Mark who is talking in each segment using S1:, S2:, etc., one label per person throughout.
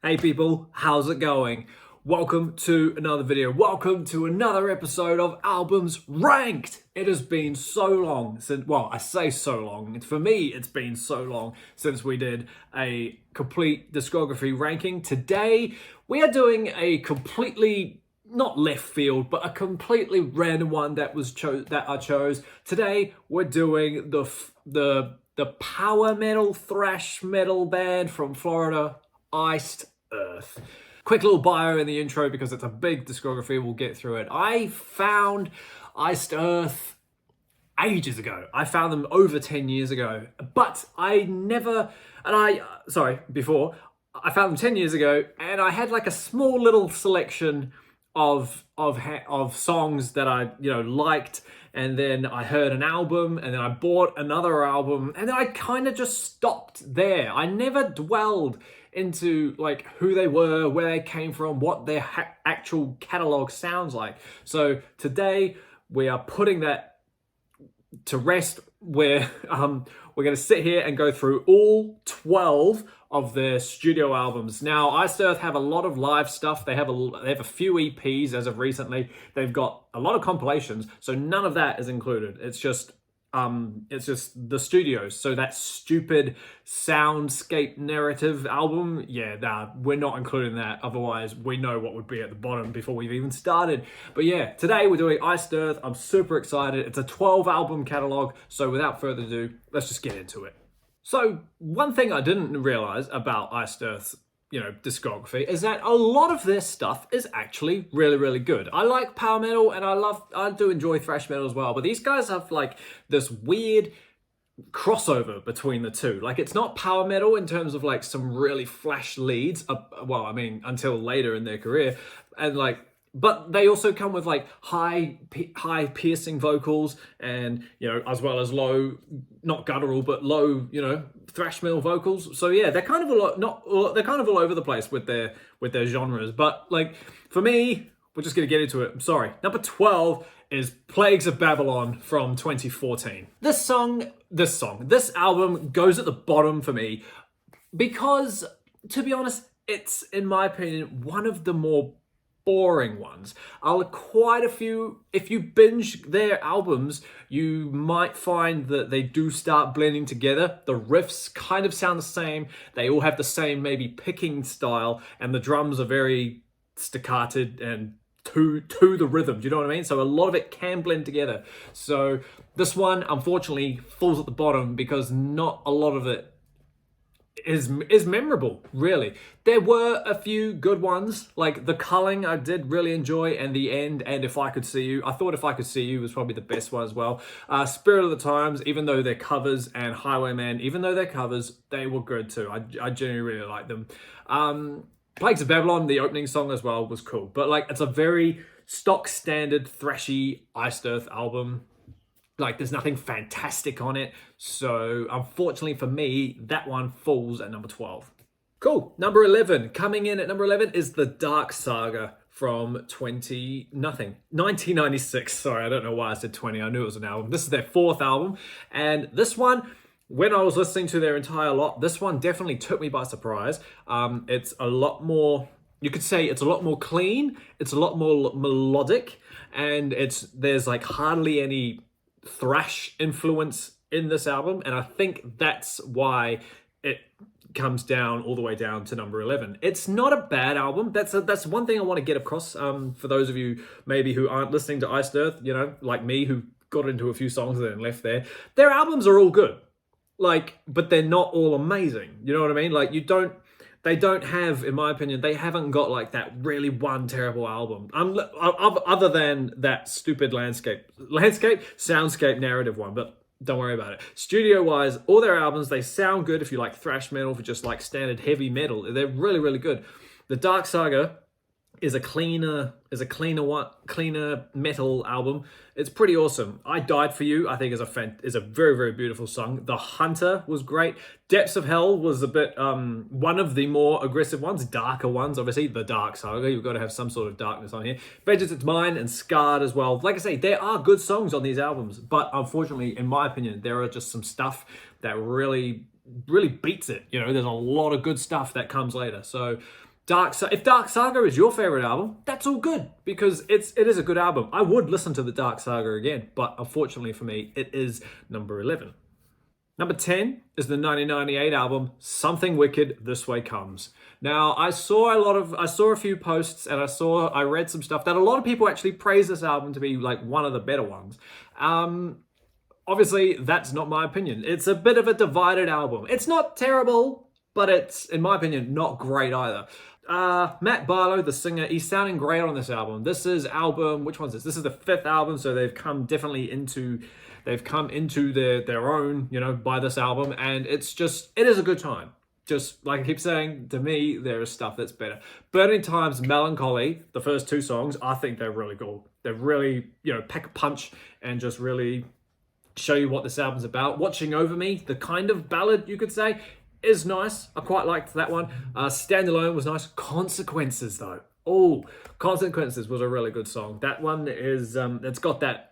S1: Hey people, how's it going? Welcome to another video. Welcome to another episode of Albums Ranked. It has been so long since, well, I say so long. For me, it's been so long since we did a complete discography ranking. Today, we are doing a completely, not left field, but a completely random one that I chose. Today, we're doing the power metal, thrash metal band from Florida, ICED. Quick little bio in the intro because it's a big discography. We'll get through it. I found Iced Earth ages ago. I found them over 10 years ago, but I found them 10 years ago, and I had like a small little selection of songs that I liked, and then I heard an album, and then I bought another album, and then I kind of just stopped there. I never dwelled into like who they were, where they came from, what their actual catalog sounds like. So today we are putting that to rest. We're going to sit here and go through all 12 of their studio albums. Now, Iced Earth have a lot of live stuff. They have a few EPs as of recently. They've got a lot of compilations, so none of that is included. It's just the studios. So that stupid soundscape narrative album, yeah, nah, we're not including that. Otherwise, we know what would be at the bottom before we've even started. But yeah, today we're doing Iced Earth. I'm super excited. It's a 12 album catalog. So without further ado, let's just get into it. So one thing I didn't realize about Iced Earth's discography is that a lot of their stuff is actually really, really good. I like power metal and I do enjoy thrash metal as well, but these guys have like this weird crossover between the two. Like, it's not power metal in terms of like some really flash leads, well, I mean, until later in their career, and like, but they also come with like high piercing vocals, and as well as low, not guttural, but low, thrash metal vocals. So yeah, they're kind of they're kind of all over the place with their genres. But like, for me, we're just gonna get into it. I'm sorry. Number 12 is Plagues of Babylon from 2014. This album goes at the bottom for me because, to be honest, it's, in my opinion, one of the more boring ones. Quite a few, if you binge their albums, you might find that they do start blending together. The riffs kind of sound the same. They all have the same maybe picking style, and the drums are very staccated and to the rhythm. Do you know what I mean? So a lot of it can blend together. So this one, unfortunately, falls at the bottom because not a lot of it is memorable, really. There were a few good ones, like The Culling I did really enjoy, and The End, and If I Could See You. I thought If I Could See You was probably the best one as well. Spirit of the Times, even though they're covers, and Highwayman, even though they're covers, they were good too. I genuinely really like them. Plagues of Babylon, the opening song as well, was cool. But like, it's a very stock standard thrashy Iced Earth album. Like, there's nothing fantastic on it. So unfortunately for me, that one falls at number 12. Cool. Number 11. Coming in at number 11 is The Dark Saga from 1996. Sorry, I don't know why I said 20. I knew it was an album. This is their fourth album. And this one, when I was listening to their entire lot, this one definitely took me by surprise. It's a lot more, you could say it's a lot more clean. It's a lot more melodic. And there's like hardly any thrash influence in this album, and I think that's why it comes down all the way down to number 11. It's not a bad album. That's one thing I want to get across for those of you maybe who aren't listening to Iced Earth, like me, who got into a few songs and then left there. Their albums are all good, like, but they're not all amazing. You know what I mean? Like, they don't have, in my opinion, they haven't got like that really one terrible album. Other than that stupid soundscape narrative one, but don't worry about it. Studio-wise, all their albums, they sound good if you like thrash metal, for just like standard heavy metal. They're really, really good. The Dark Saga is a cleaner metal album. It's pretty awesome. I Died For You, I think, is a very, very beautiful song. The Hunter was great. Depths of Hell was a bit one of the more aggressive ones, darker ones. Obviously, The Dark Saga, you've got to have some sort of darkness on here. Vengeance It's Mine and Scarred as well. Like I say, there are good songs on these albums, but unfortunately, in my opinion, there are just some stuff that really beats it. There's a lot of good stuff that comes later. So If Dark Saga is your favorite album, that's all good because it is a good album. I would listen to the Dark Saga again, but unfortunately for me, it is number 11. Number 10 is the 1998 album Something Wicked This Way Comes. Now, I saw a few posts and I read some stuff that a lot of people actually praise this album to be like one of the better ones. Obviously, that's not my opinion. It's a bit of a divided album. It's not terrible, but it's, in my opinion, not great either. Matt Barlow, the singer, he's sounding great on this album. This is which one's this? This is the 5th album, so they've come into their own, by this album, and it is a good time. Just like I keep saying, to me, there is stuff that's better. Burning Time's Melancholy, the first 2 songs, I think they're really cool. They're really, pack a punch and just really show you what this album's about. Watching Over Me, the kind of ballad, you could say, is nice. I quite liked that one. Standalone was nice. Consequences, though. Oh, Consequences was a really good song. That one is, it's got that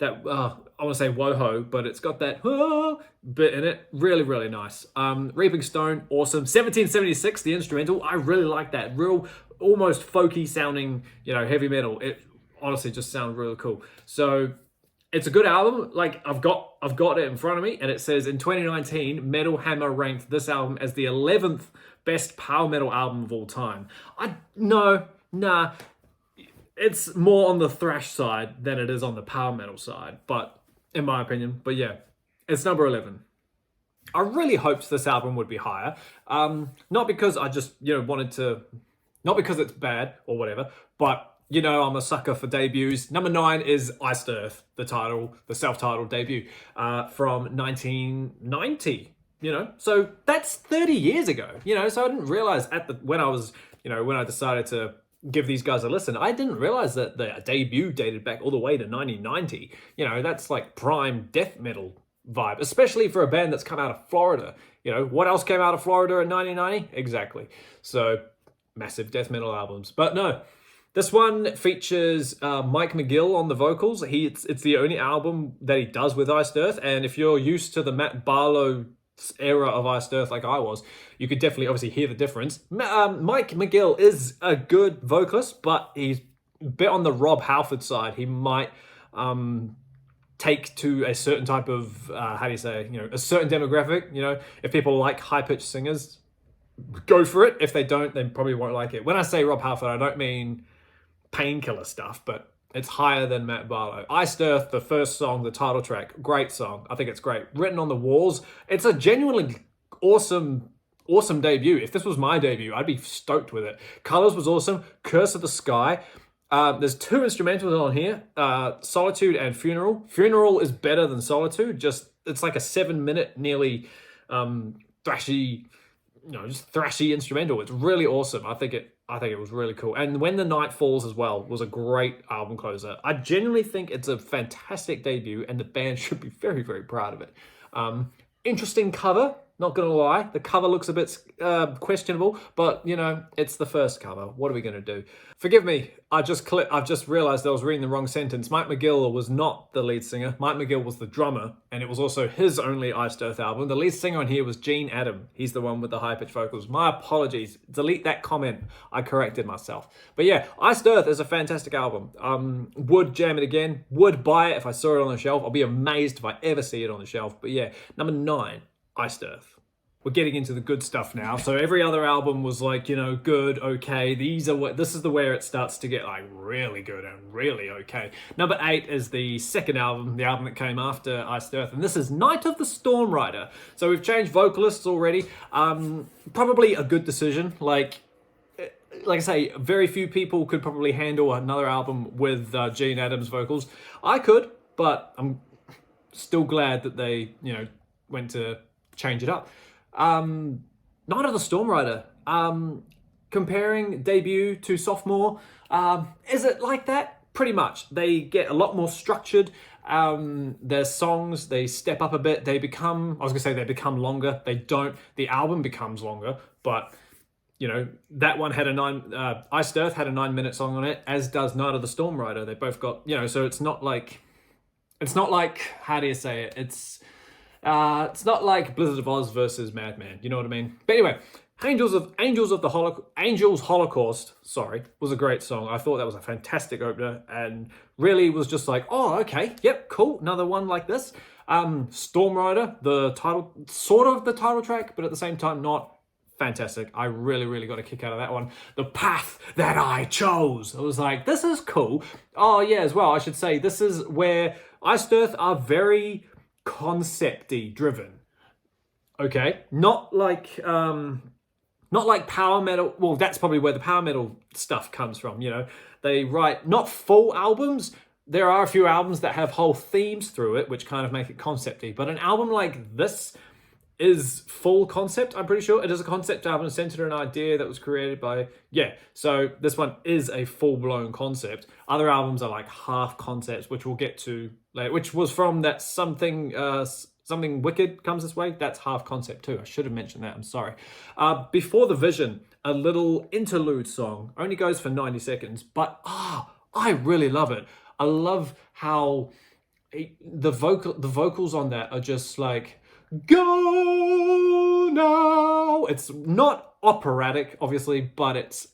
S1: I want to say whoa-ho, but it's got that bit in it. Really, really nice. Reaping Stone, awesome. 1776, the instrumental, I really like that. Real, almost folky sounding, heavy metal. It honestly just sounds really cool. So it's a good album. Like I've got it in front of me, and it says in 2019, Metal Hammer ranked this album as the 11th best power metal album of all time. Nah. It's more on the thrash side than it is on the power metal side, but in my opinion. But yeah, it's number 11. I really hoped this album would be higher. Not because I just, wanted to, not because it's bad or whatever, but I'm a sucker for debuts. Number 9 is Iced Earth, the self-titled debut from 1990. So that's 30 years ago. So I didn't realize when I decided to give these guys a listen, I didn't realize that the debut dated back all the way to 1990. That's like prime death metal vibe, especially for a band that's come out of Florida. What else came out of Florida in 1990? Exactly. So massive death metal albums. But no, this one features Mike McGill on the vocals. It's the only album that he does with Iced Earth, and if you're used to the Matt Barlow era of Iced Earth like I was, you could definitely obviously hear the difference. Mike McGill is a good vocalist, but he's a bit on the Rob Halford side. He might take to a certain type of a certain demographic. If people like high-pitched singers, go for it. If they don't, they probably won't like it. When I say Rob Halford, I don't mean Painkiller stuff, but it's higher than Matt Barlow. Iced Earth, the first song, the title track, great song. I think it's great. Written on the Walls. It's a genuinely awesome debut. If this was my debut, I'd be stoked with it. Colors was awesome. Curse of the Sky. There's 2 instrumentals on here, Solitude and Funeral. Funeral is better than Solitude. It's like a 7-minute, nearly thrashy, just thrashy instrumental. It's really awesome. I think it was really cool. And When the Night Falls as well was a great album closer. I genuinely think it's a fantastic debut, and the band should be very, very proud of it. Interesting cover, not gonna lie. The cover looks a bit questionable, but it's the first cover. What are we gonna do? Forgive me, I've just realized I was reading the wrong sentence. Mike McGill was not the lead singer. Mike McGill was the drummer, and it was also his only Iced Earth album. The lead singer on here was Gene Adam. He's the one with the high-pitched vocals. My apologies. Delete that comment. I corrected myself. But yeah, Iced Earth is a fantastic album. Would jam it again. Would buy it if I saw it on the shelf. I'll be amazed if I ever see it on the shelf. But yeah, number 9, Iced Earth. We're getting into the good stuff now. So every other album was like, good, okay. This is where it starts to get like really good and really okay. Number 8 is the second album, the album that came after Iced Earth, and this is Night of the Storm Rider. So we've changed vocalists already. Probably a good decision. Like I say, very few people could probably handle another album with Gene Adams vocals. I could, but I'm still glad that they, went to change it up. Night of the Storm Rider. Comparing debut to sophomore, is it like that? Pretty much. They get a lot more structured. Their songs, they step up a bit. They become longer. They don't. The album becomes longer, but that one had Iced Earth had a 9-minute song on it, as does Night of the Storm Rider. They both got, so it's not like, how do you say it? It's not like Blizzard of Oz versus Madman. You know what I mean? But anyway, Angels Holocaust, sorry, was a great song. I thought that was a fantastic opener and really was just like, oh, okay, yep, cool, another one like this. Storm Rider, the title track, but at the same time not. Fantastic. I really, really got a kick out of that one. The Path That I Chose. I was like, this is cool. Oh yeah, as well, I should say, this is where Iced Earth are very concept-y driven. Okay? Not like power metal. Well, that's probably where the power metal stuff comes from, you know. They write not full albums. There are a few albums that have whole themes through it, which kind of make it concept-y. But an album like this is full concept, I'm pretty sure. It is a concept album centered on an idea that was created by, yeah. So this one is a full-blown concept. Other albums are like half concepts, which we'll get to later, which was from that Something Wicked Comes This Way. That's half concept too. I should have mentioned that, I'm sorry. Before the Vision, a little interlude song, only goes for 90 seconds, but I really love it. I love how the vocals on that are just like, go now. It's not operatic, obviously, but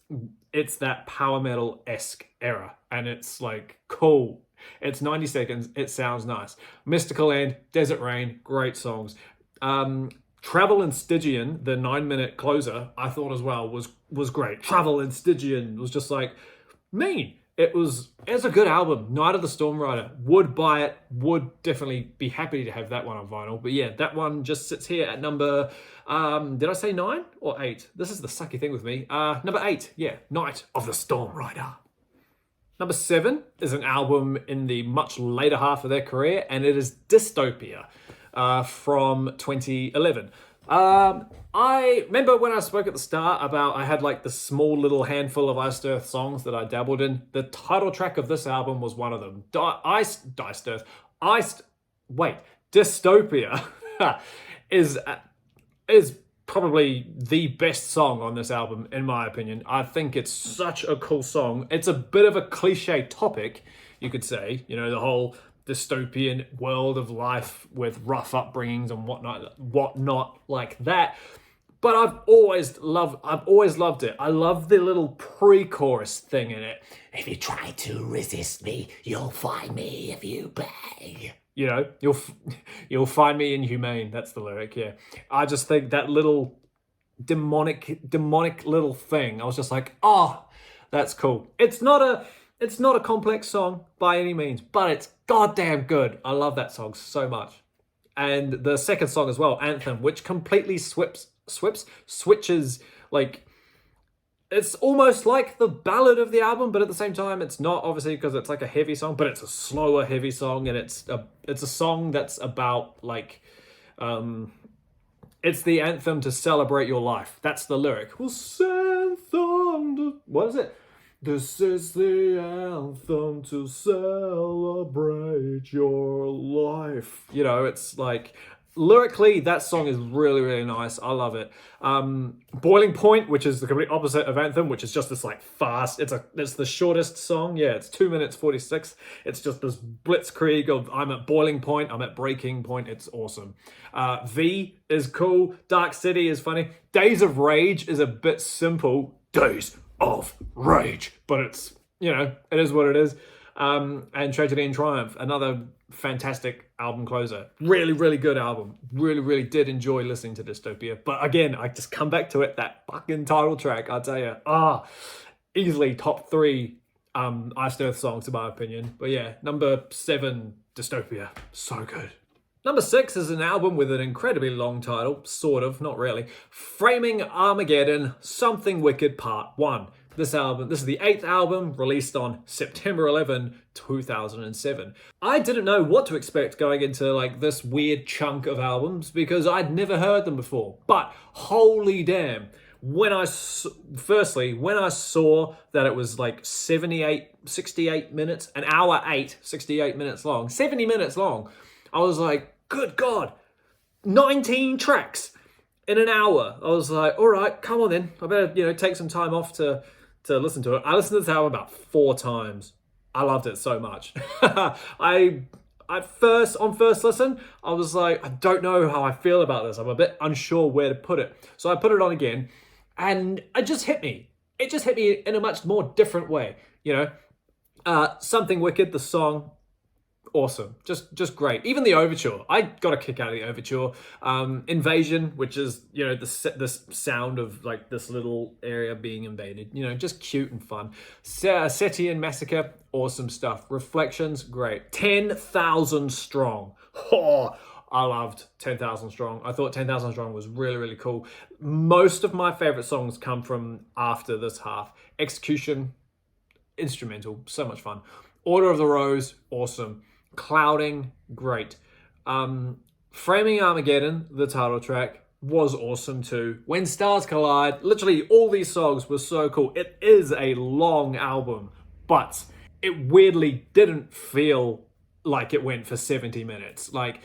S1: it's that power metal-esque era, and it's like cool. It's 90 seconds. It sounds nice. Mystical Land, Desert Rain, great songs. Travel in Stygian, the 9-minute closer, I thought as well was great. Travel in Stygian was just like mean. It's a good album. Night of the Storm Rider. Would buy it. Would definitely be happy to have that one on vinyl. But yeah, that one just sits here at number, did I say 9 or 8? This is the sucky thing with me. Number 8, yeah. Night of the Storm Rider. Number 7 is an album in the much later half of their career, and it is Dystopia from 2011. I remember when I spoke at the start about I had like the small little handful of Iced Earth songs that I dabbled in. The title track of this album was one of them. Dystopia is probably the best song on this album, in my opinion. I think it's such a cool song. It's a bit of a cliche topic, you could say, you know, the whole dystopian world of life with rough upbringings and whatnot like that. But I've always loved it. I love the little pre-chorus thing in it. If you try to resist me, you'll find me if you beg. You know, you'll find me inhumane. That's the lyric, yeah. I just think that little demonic little thing, I was just like, oh, that's cool. It's not a complex song by any means, but it's goddamn good. I love that song so much. And the second song as well, Anthem, which completely switches, like, it's almost like the ballad of the album, but at the same time, it's not, obviously, because it's like a heavy song, but it's a slower, heavy song, and it's a song that's about, like, it's the anthem to celebrate your life. That's the lyric. We'll send thunder. What is it? This is the anthem to celebrate your life. You know, it's like, lyrically, that song is really, really nice. I love it. Boiling Point, which is the complete opposite of Anthem, which is just this like fast, it's the shortest song. Yeah, it's 2 minutes 46. It's just this blitzkrieg of I'm at boiling point, I'm at breaking point. It's awesome. V is cool. Dark City is funny. Days of Rage is a bit simple. Days of Rage. But it's, you know, it is what it is. And Tragedy and Triumph, another fantastic album closer. Really, really good album. Really, really did enjoy listening to Dystopia. But again, I just come back to it, that fucking title track, I tell you. Easily top 3 Iced Earth songs in my opinion. But yeah, number 7, Dystopia. So good. Number 6 is an album with an incredibly long title, sort of, not really. Framing Armageddon, Something Wicked Part 1. This is the 8th album, released on September 11, 2007. I didn't know what to expect going into like this weird chunk of albums because I'd never heard them before. But holy damn, when I saw that it was like 68 minutes, an hour 8, 68 minutes long, 70 minutes long, I was like, good God, 19 tracks in an hour. I was like, all right, come on then. I better, take some time off to listen to it. I listened to this album about 4 times. I loved it so much. On first listen, I was like, I don't know how I feel about this. I'm a bit unsure where to put it. So I put it on again. and it just hit me. It just hit me in a much more different way, you know. Something Wicked, the song, awesome, just great. Even the overture, I got a kick out of the overture. Invasion, which is, you know, this sound of like this little area being invaded, you know, just cute and fun. Setian Massacre, awesome stuff. Reflections, great. 10,000 Strong. Oh, I loved 10,000 Strong. I thought 10,000 Strong was really, really cool. Most of my favorite songs come from after this half. Execution, instrumental, so much fun. Order of the Rose, awesome. Clouding, great. Framing Armageddon, the title track, was awesome too. When Stars Collide, literally all these songs were so cool. It is a long album, but it weirdly didn't feel like it went for 70 minutes. Like,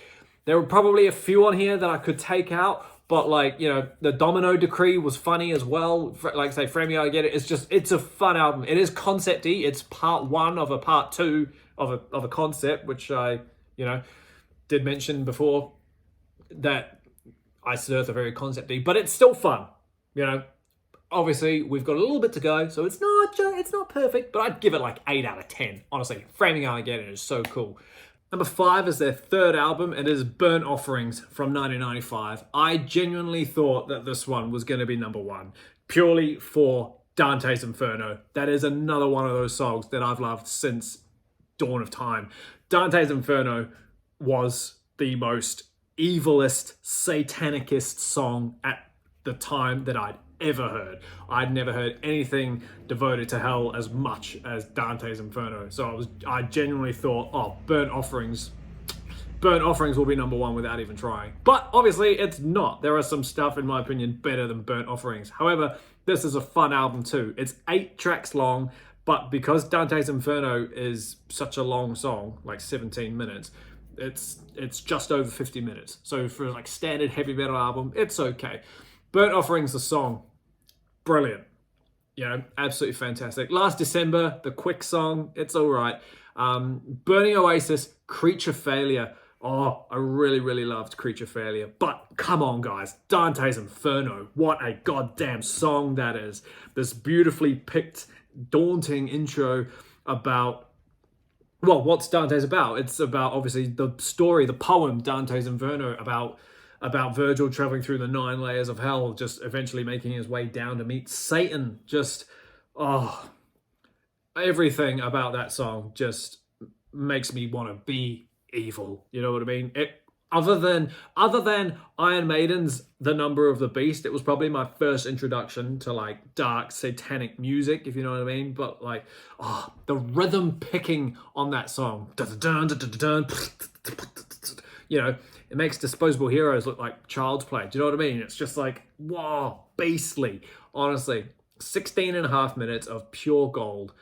S1: there were probably a few on here that I could take out, but like, you know, the Domino Decree was funny as well. Like say, Framing Armageddon, it's a fun album. It is concept-y. It's part one of a part two of a concept, which I, you know, did mention before, that ICED are very concept-y, but it's still fun, you know. Obviously, we've got a little bit to go, so it's not perfect, but I'd give it like 8 out of 10. Honestly, Framing Armageddon is so cool. Number 5 is their third album. It is Burnt Offerings from 1995. I genuinely thought that this one was going to be number 1, purely for Dante's Inferno. That is another one of those songs that I've loved since dawn of time. Dante's Inferno was the most evilest, satanicist song at the time that I'd ever heard. I'd never heard anything devoted to hell as much as Dante's Inferno. So I genuinely thought, oh, Burnt Offerings will be number 1 without even trying. But obviously it's not. There are some stuff, in my opinion, better than Burnt Offerings. However, this is a fun album too. It's 8 tracks long, but because Dante's Inferno is such a long song, like 17 minutes, it's just over 50 minutes. So for like standard heavy metal album, it's okay. Burnt Offerings, the song, brilliant. You know, absolutely fantastic. Last December, the quick song, it's all right. Burning Oasis, Creature Failure. Oh, I really, really loved Creature Failure. But come on, guys. Dante's Inferno. What a goddamn song that is. This beautifully picked, daunting intro about, well, what's Dante's about? It's about, obviously, the story, the poem, Dante's Inferno, about Virgil traveling through the 9 layers of hell, just eventually making his way down to meet Satan. Just, oh, everything about that song just makes me want to be evil. You know what I mean? Other than Iron Maiden's The Number of the Beast, it was probably my first introduction to like dark satanic music, if you know what I mean. But like, oh, the rhythm picking on that song, you know, it makes Disposable Heroes look like child's play. Do you know what I mean? It's just like, wow, beastly. Honestly, 16.5 minutes of pure gold,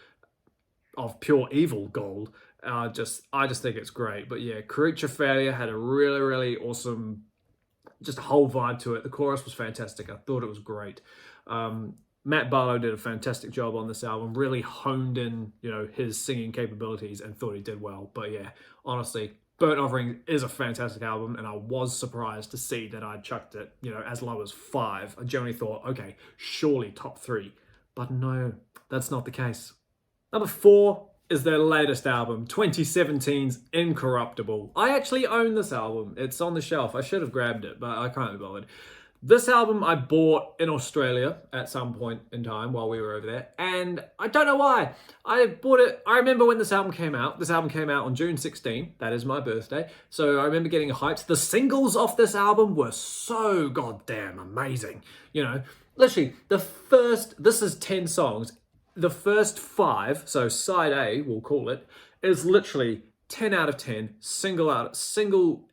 S1: of pure evil gold. I just think it's great. But yeah, Creature Failure had a really, really awesome, just a whole vibe to it. The chorus was fantastic. I thought it was great. Matt Barlow did a fantastic job on this album, really honed in, you know, his singing capabilities, and thought he did well. But yeah, honestly, Burnt Offering is a fantastic album, and I was surprised to see that I chucked it, you know, as low as 5. I generally thought, okay, surely top 3. But no, that's not the case. Number 4 is their latest album, 2017's Incorruptible. I actually own this album. It's on the shelf. I should have grabbed it, but I can't be bothered. This album I bought in Australia at some point in time while we were over there, and I don't know why. I bought it. I remember when this album came out. This album came out on June 16. That is my birthday. So I remember getting hyped. The singles off this album were so goddamn amazing. You know, literally this is 10 songs. The first 5, so side A, we'll call it, is literally 10 out of 10,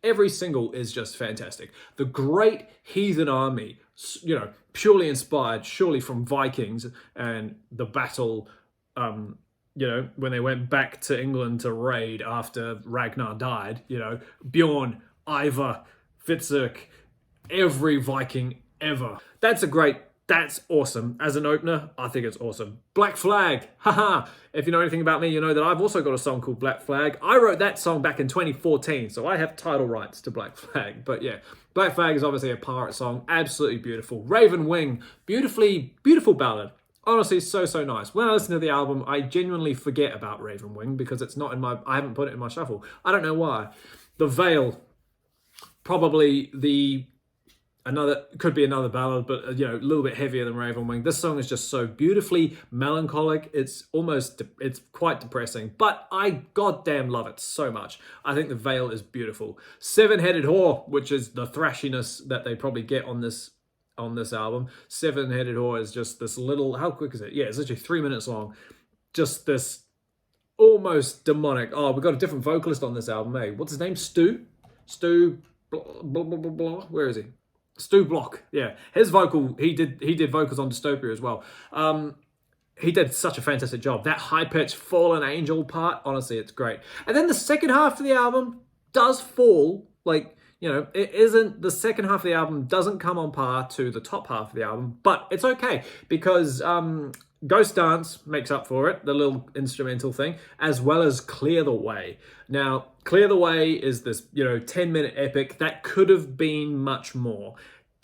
S1: every single is just fantastic. The Great Heathen Army, you know, purely inspired, surely from Vikings and the battle, you know, when they went back to England to raid after Ragnar died, you know, Bjorn, Ivar, Fitzurk, every Viking ever. That's a great That's awesome. As an opener, I think it's awesome. Black Flag, haha. If you know anything about me, you know that I've also got a song called Black Flag. I wrote that song back in 2014, so I have title rights to Black Flag. But yeah, Black Flag is obviously a pirate song, absolutely beautiful. Raven Wing, beautiful ballad. Honestly, so nice. When I listen to the album, I genuinely forget about Raven Wing because it's not in my, I haven't put it in my shuffle. I don't know why. The Veil, probably could be another ballad, but a little bit heavier than Raven Wing. This song is just so beautifully melancholic. It's quite depressing, but I goddamn love it so much. I think The Veil is beautiful. Seven-Headed Whore, which is the thrashiness that they probably get on this album. Seven-Headed Whore is just this little, how quick is it? Yeah, it's literally 3 minutes long. Just this almost demonic. Oh, we've got a different vocalist on this album, eh? What's his name? Stu, blah, blah, blah, blah, blah. Where is he? Stu Block, yeah. His vocal, he did vocals on Dystopia as well. He did such a fantastic job. That high-pitched Fallen Angel part, honestly, it's great. And then the second half of the album does fall, like, it isn't, the second half of the album doesn't come on par to the top half of the album, but it's okay because Ghost Dance makes up for it, the little instrumental thing, as well as Clear the Way. Now, Clear the Way is this, 10-minute epic that could have been much more.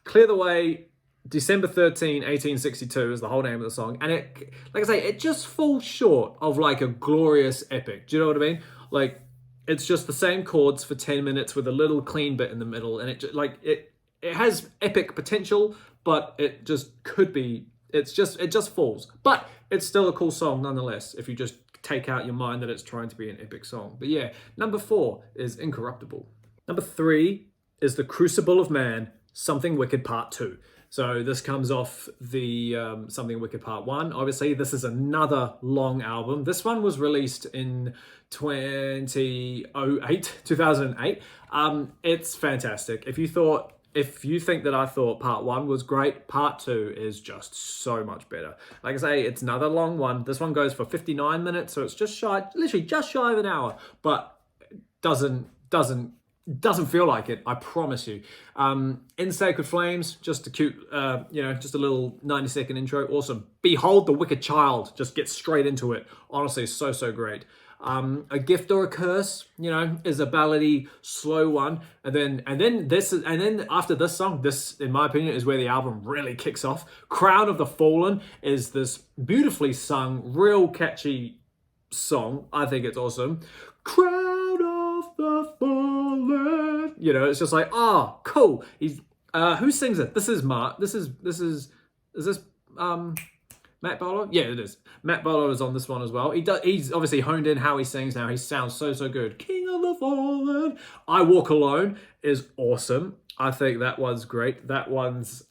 S1: Clear the Way, December 13, 1862 is the whole name of the song. And it, like I say, it just falls short of like a glorious epic. Do you know what I mean? Like, it's just the same chords for 10 minutes with a little clean bit in the middle. And it has epic potential, but it just could be, it just falls. But it's still a cool song nonetheless, if you just take out your mind that it's trying to be an epic song. But yeah, number 4 is Incorruptible. Number 3 is The Crucible of Man, Something Wicked Part 2. So this comes off the Something Wicked Part 1. Obviously, this is another long album. This one was released in 2008. It's fantastic. If you think that I thought Part 1 was great, Part 2 is just so much better. Like I say, it's another long one. This one goes for 59 minutes, so it's literally just shy of an hour, but doesn't feel like it, I promise you. In Sacred Flames, just a cute, just a little 90-second intro. Awesome. Behold the Wicked Child, just get straight into it. Honestly, so great. A Gift or a Curse, is a ballady, slow one. And then after this song, this, in my opinion, is where the album really kicks off. Crown of the Fallen is this beautifully sung, real catchy song. I think it's awesome. Crown of the Fallen. It's just like, cool. He's who sings it? This is Mark. Is this Matt Barlow? Yeah, it is. Matt Barlow is on this one as well. He's obviously honed in how he sings now. He sounds so good. King of the Fallen. I Walk Alone is awesome. I think that one's great. That one's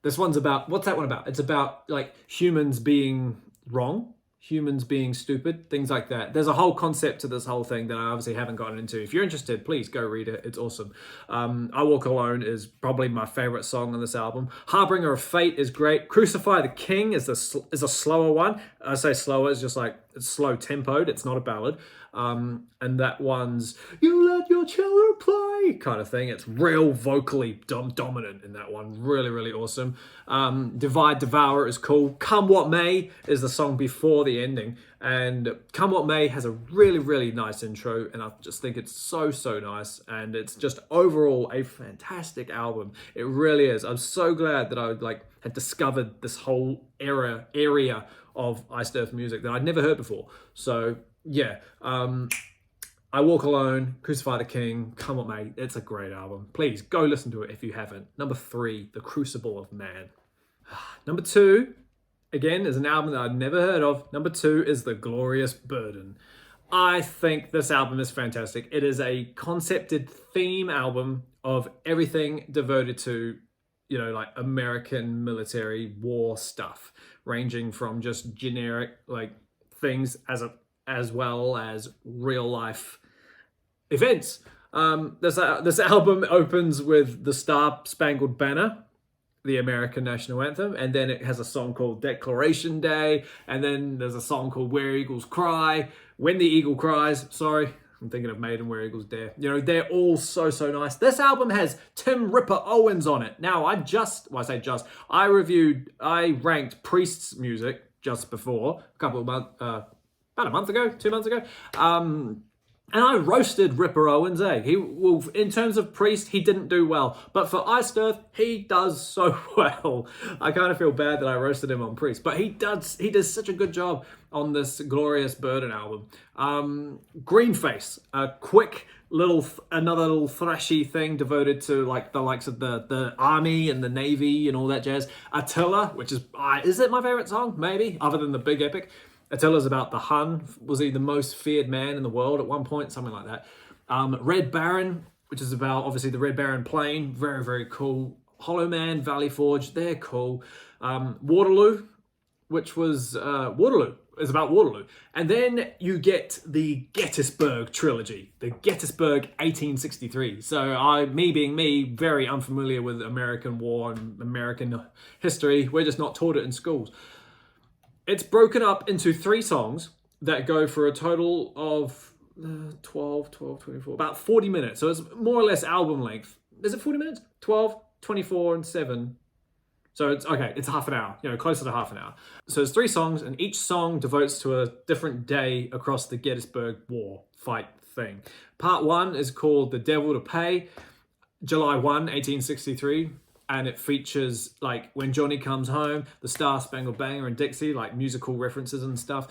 S1: this one's about, what's that one about? It's about like humans being wrong, humans being stupid, things like that. There's a whole concept to this whole thing that I obviously haven't gotten into. If you're interested, please go read it. It's awesome. I Walk Alone is probably my favorite song on this album. Harbinger of Fate is great. Crucify the King is a slower one. I say slower, it's just like, it's slow tempoed. It's not a ballad. And that one's, you let your children play kind of thing. It's real vocally dominant in that one. Really awesome. Divide Devour is cool. Come What May is the song before the ending. And Come What May has a really nice intro. And I just think it's so nice. And it's just overall a fantastic album. It really is. I'm so glad that I had discovered this whole area of Iced Earth music that I'd never heard before. So yeah, I Walk Alone, Crucify the King, Come What May. It's a great album. Please go listen to it if you haven't. Number 3, The Crucible of Man. Number 2, again, is an album that I've never heard of. Number 2 is The Glorious Burden. I think this album is fantastic. It is a concepted theme album of everything devoted to, like American military war stuff, ranging from just generic things as well as real life events. This album opens with the Star Spangled Banner, the American national anthem, and then it has a song called Declaration Day, and then there's a song called Where Eagles Cry, When the Eagle Cries, sorry, I'm thinking of Maiden Where Eagles Dare. You know, they're all so nice. This album has Tim Ripper Owens on it. Now, I ranked Priest's music just before, about a month ago, 2 months ago. And I roasted Ripper Owens, in terms of Priest, he didn't do well. But for Iced Earth, he does so well. I kind of feel bad that I roasted him on Priest. But he does such a good job on this Glorious Burden album. Greenface, a quick another little thrashy thing devoted to like the likes of the Army and the Navy and all that jazz. Attila, which is it my favorite song? Maybe, other than the big epic. Attila's about the Hun. Was he the most feared man in the world at one point? Something like that. Red Baron, which is about, obviously, the Red Baron Plain. Very, very cool. Hollow Man, Valley Forge, they're cool. Waterloo, which was... Waterloo is about Waterloo. And then you get the Gettysburg trilogy. The Gettysburg 1863. So me being me, very unfamiliar with American war and American history. We're just not taught it in schools. It's broken up into 3 songs that go for a total of 12, 24, about 40 minutes. So it's more or less album length. Is it 40 minutes? 12, 24, and 7. So it's half an hour, closer to half an hour. So there's 3 songs, and each song devotes to a different day across the Gettysburg War fight thing. Part 1 is called The Devil to Pay, July 1, 1863. And it features, like, When Johnny Comes Home, The Star Spangled Banner, and Dixie, like musical references and stuff.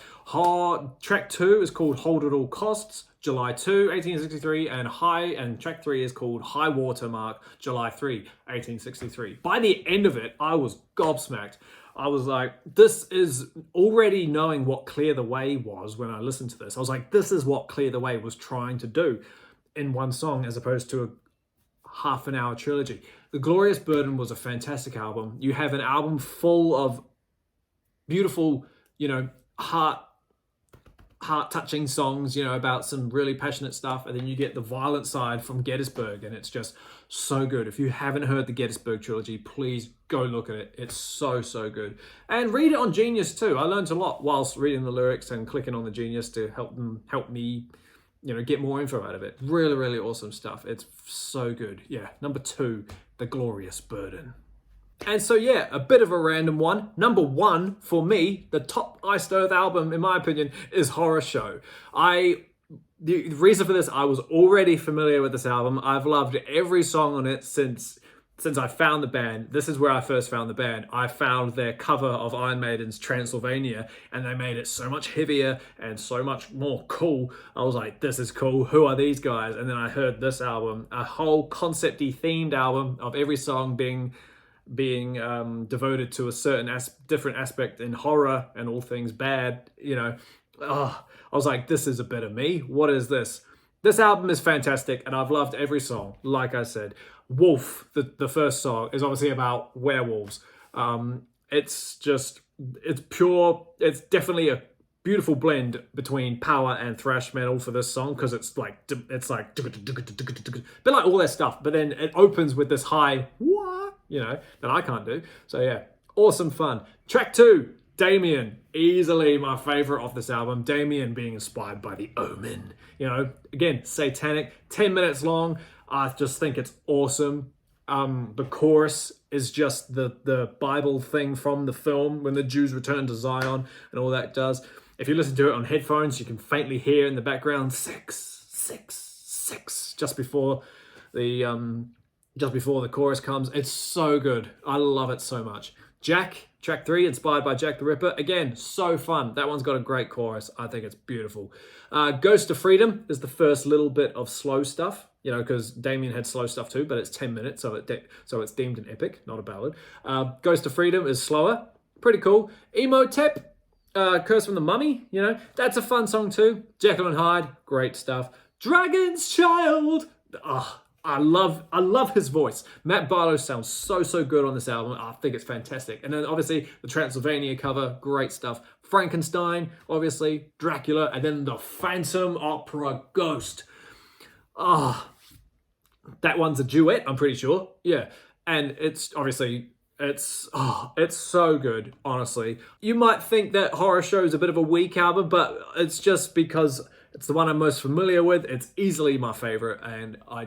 S1: Track 2 is called Hold at All Costs, July 2, 1863, and track 3 is called High Water Mark, July 3, 1863. By the end of it, I was gobsmacked. I was like, this is already knowing what Clear the Way was when I listened to this. I was like, this is what Clear the Way was trying to do in one song as opposed to a half an hour trilogy. The Glorious Burden was a fantastic album. You have an album full of beautiful, heart-touching songs, about some really passionate stuff. And then you get the violent side from Gettysburg, and it's just so good. If you haven't heard the Gettysburg trilogy, please go look at it. It's so good. And read it on Genius too. I learned a lot whilst reading the lyrics and clicking on the Genius to help me get more info out of it. Really, really awesome stuff. It's so good. Yeah, number 2, The Glorious Burden. And so, yeah, a bit of a random one. Number 1, for me, the top Iced Earth album, in my opinion, is Horror Show. The reason for this, I was already familiar with this album. I've loved every song on it since I found the band. This is where I first found the band. I found their cover of Iron Maiden's Transylvania, and they made it so much heavier and so much more cool. I was like, this is cool. Who are these guys? And then I heard this album, a whole concept-y themed album of every song being devoted to a certain different aspect in horror and all things bad. I was like, this is a bit of me. What is this? This album is fantastic, and I've loved every song. Like I said, Wolf, the first song, is obviously about werewolves. It's pure. It's definitely a beautiful blend between power and thrash metal for this song, because it's like a bit like all that stuff. But then it opens with this high that I can't do. So yeah, awesome fun. Track 2, Damien, easily my favorite off this album. Damien being inspired by The Omen. Again, satanic, 10 minutes long. I just think it's awesome. The chorus is just the Bible thing from the film when the Jews return to Zion and all that does. If you listen to it on headphones, you can faintly hear in the background 666 just before the chorus comes. It's so good. I love it so much. Jack, track 3, inspired by Jack the Ripper. Again, so fun. That one's got a great chorus. I think it's beautiful. Ghost of Freedom is the first little bit of slow stuff, because Damien had slow stuff too, but it's 10 minutes, so it's deemed an epic, not a ballad. Ghost of Freedom is slower. Pretty cool. Emotep, Curse from the Mummy, that's a fun song too. Jekyll and Hyde, great stuff. Dragon's Child. I love his voice. Matt Barlow sounds so good on this album. I think it's fantastic. And then obviously the Transylvania cover, great stuff. Frankenstein, obviously, Dracula, and then the Phantom Opera Ghost. That one's a duet, I'm pretty sure. Yeah. And it's obviously, it's so good, honestly. You might think that Horror Show is a bit of a weak album, but it's just because It's the one I'm most familiar with. It's easily my favorite, and I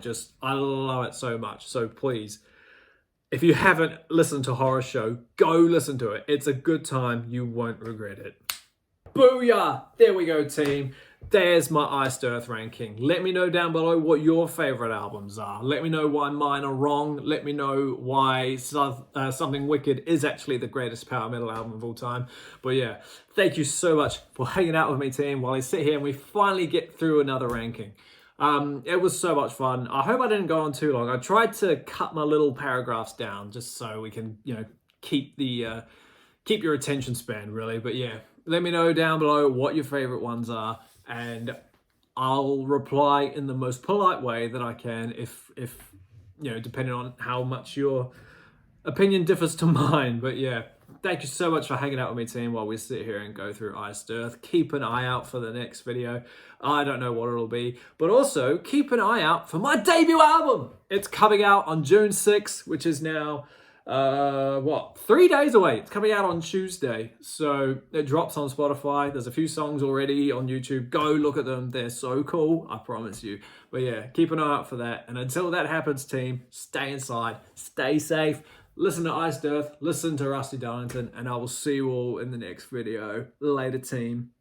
S1: love it so much. So please, if you haven't listened to Horror Show, go listen to it. It's a good time. You won't regret it. Booyah! There we go, team. There's my Iced Earth ranking. Let me know down below what your favorite albums are. Let me know why mine are wrong. Let me know why Something Wicked is actually the greatest power metal album of all time. But yeah, thank you so much for hanging out with me, team, while I sit here and we finally get through another ranking. It was so much fun. I hope I didn't go on too long. I tried to cut my little paragraphs down just so we can, keep your attention span, really. But yeah, let me know down below what your favorite ones are, and I'll reply in the most polite way that I can if depending on how much your opinion differs to mine. But yeah, thank you so much for hanging out with me, team, while we sit here and go through Iced Earth. Keep an eye out for the next video. I don't know what it'll be, but also keep an eye out for my debut album. It's coming out on June 6th, which is now 3 days away. It's coming out on Tuesday, so it drops on Spotify. There's a few songs already on YouTube. Go look at them. They're so cool, I promise you. But yeah, keep an eye out for that, and until that happens, team, stay inside, stay safe, listen to Iced Earth, listen to Rusty Darlington, and I will see you all in the next video. Later, team.